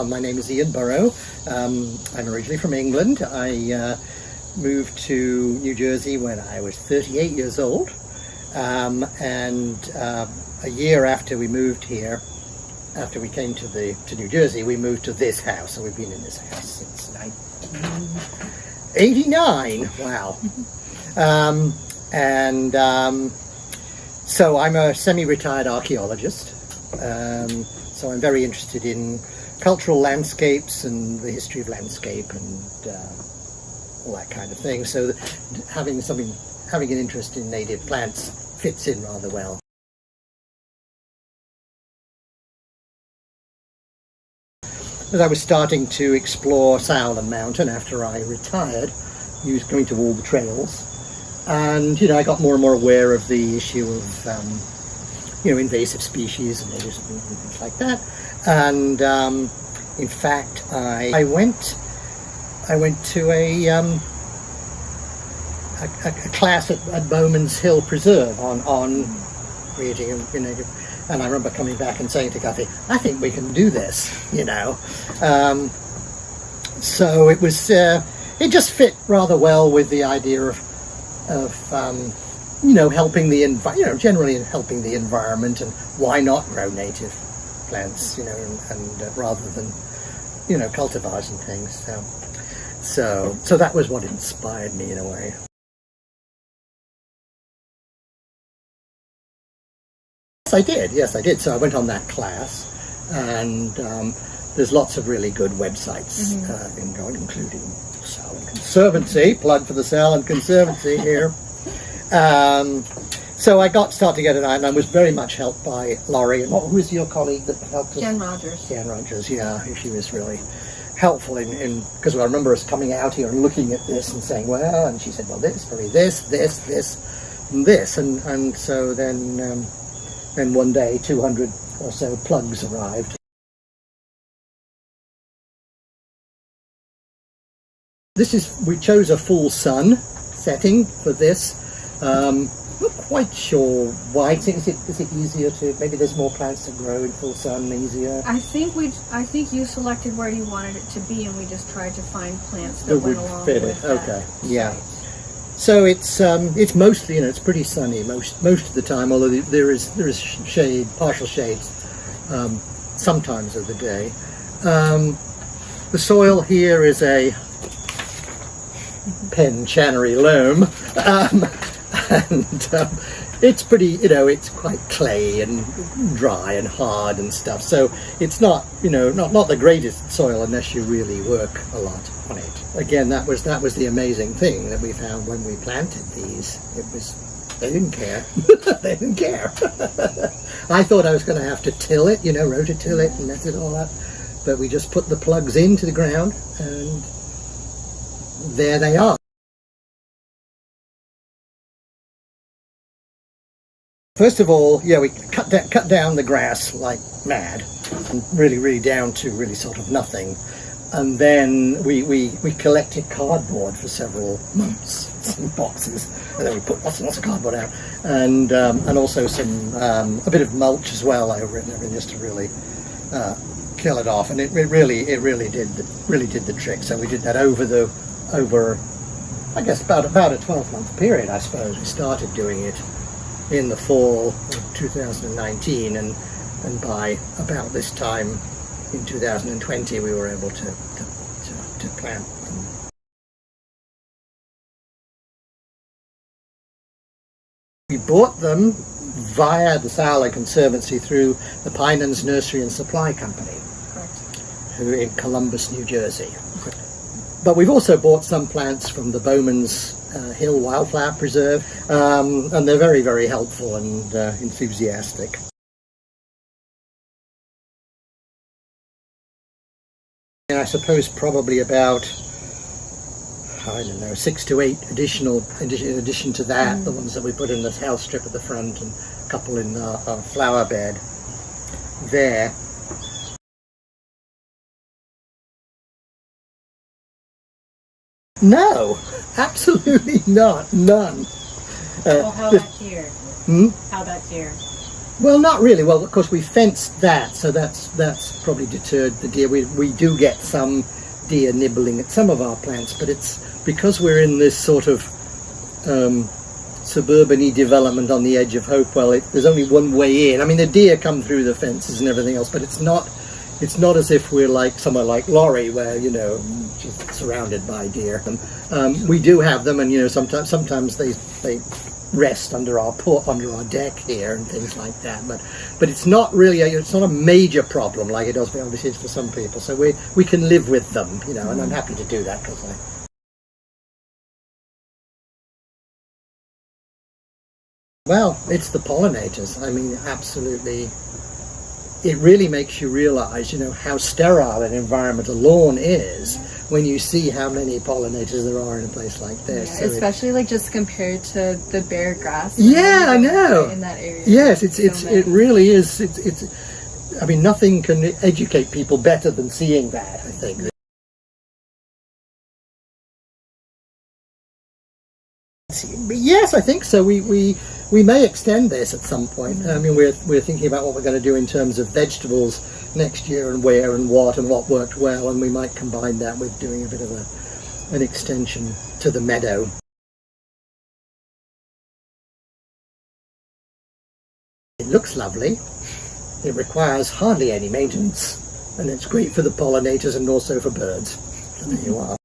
My name is Ian Burrow. I'm originally from England. I moved to New Jersey when I was 38 years old. A year after we moved here, after we came to New Jersey, we moved to this house. And we've been in this house since 1989. Wow. So I'm a semi-retired archaeologist. So I'm very interested in cultural landscapes and the history of landscape and all that kind of thing. So having an interest in native plants fits in rather well. As I was starting to explore Salem Mountain after I retired, going to all the trails, and I got more and more aware of the issue of invasive species and things like that. And in fact, I went to a class at Bowman's Hill Preserve on creating and I remember coming back and saying to Kathy, I think we can do this, So it was it just fit rather well with the idea of helping the generally helping the environment, and why not grow native plants, and rather than cultivars and things. So that was what inspired me in a way. Yes, I did. So I went on that class, and there's lots of really good websites including Salem Conservancy. Plug for the Salem Conservancy here. So I started to get it out, and I was very much helped by Laurie. And who was your colleague that helped us? Jan Rogers. Jan Rogers, yeah. She was really helpful in because I remember us coming out here and looking at this and saying, well, and she said, well, this, and this. And so then one day 200 or so plugs arrived. We chose a full sun setting for this. Not quite sure why. Is it easier to, maybe there's more plants to grow in full sun, easier? I think you selected where you wanted it to be, and we just tried to find plants that went along fit with it. Okay, that yeah. site. So it's mostly, it's pretty sunny most of the time, although there is shade, partial shades, sometimes of the day. The soil here is a Penn Channery loam, and it's pretty, it's quite clay and dry and hard and stuff. So it's not, not the greatest soil unless you really work a lot on it. Again, that was the amazing thing that we found when we planted these. They didn't care. They didn't care. I thought I was going to have to till it, rototill it and that's it, all that. But we just put the plugs into the ground, and there they are. First of all, we cut down the grass like mad, and really down to really sort of nothing. And then we collected cardboard for several months, some boxes, and then we put lots and lots of cardboard out, and also a bit of mulch as well over it, and everything, just to really kill it off. And it really did the trick. So we did that over I guess about a 12-month period. I suppose we started doing it in the fall of 2019, and by about this time in 2020 we were able to plant them. We bought them via the Salem Conservancy through the Pinans Nursery and Supply Company, who in Columbus, New Jersey. But we've also bought some plants from the Bowman's Hill Wildflower Preserve, and they're very, very helpful and enthusiastic. And I suppose probably about, 6 to 8 in addition to that, the ones that we put in the house strip at the front, and a couple in our flower bed there. No, absolutely not, none. Well, how about here? How about here? Well, not really. Well, of course, we fenced that, so that's probably deterred the deer. We do get some deer nibbling at some of our plants, but it's because we're in this sort of suburban-y development on the edge of Hopewell. There's only one way in. I mean, the deer come through the fences and everything else, but it's not as if we're like somewhere like Velore, where just surrounded by deer. We do have them, and sometimes they rest under our deck here and things like that. But it's not really it's not a major problem like it obviously is for some people. So we can live with them, and I'm happy to do that because well, it's the pollinators. I mean, absolutely. It really makes you realize, how sterile an environment a lawn is when you see how many pollinators there are in a place like this. Yeah, so especially just compared to the bare grass. Yeah, I know. In that area. Yes, it really is. It's. I mean, nothing can educate people better than seeing that, I think. But yes, I think so. We may extend this at some point. I mean, we're thinking about what we're going to do in terms of vegetables next year, and where and what worked well, and we might combine that with doing a bit of an extension to the meadow. It looks lovely. It requires hardly any maintenance, and it's great for the pollinators and also for birds. So there you are.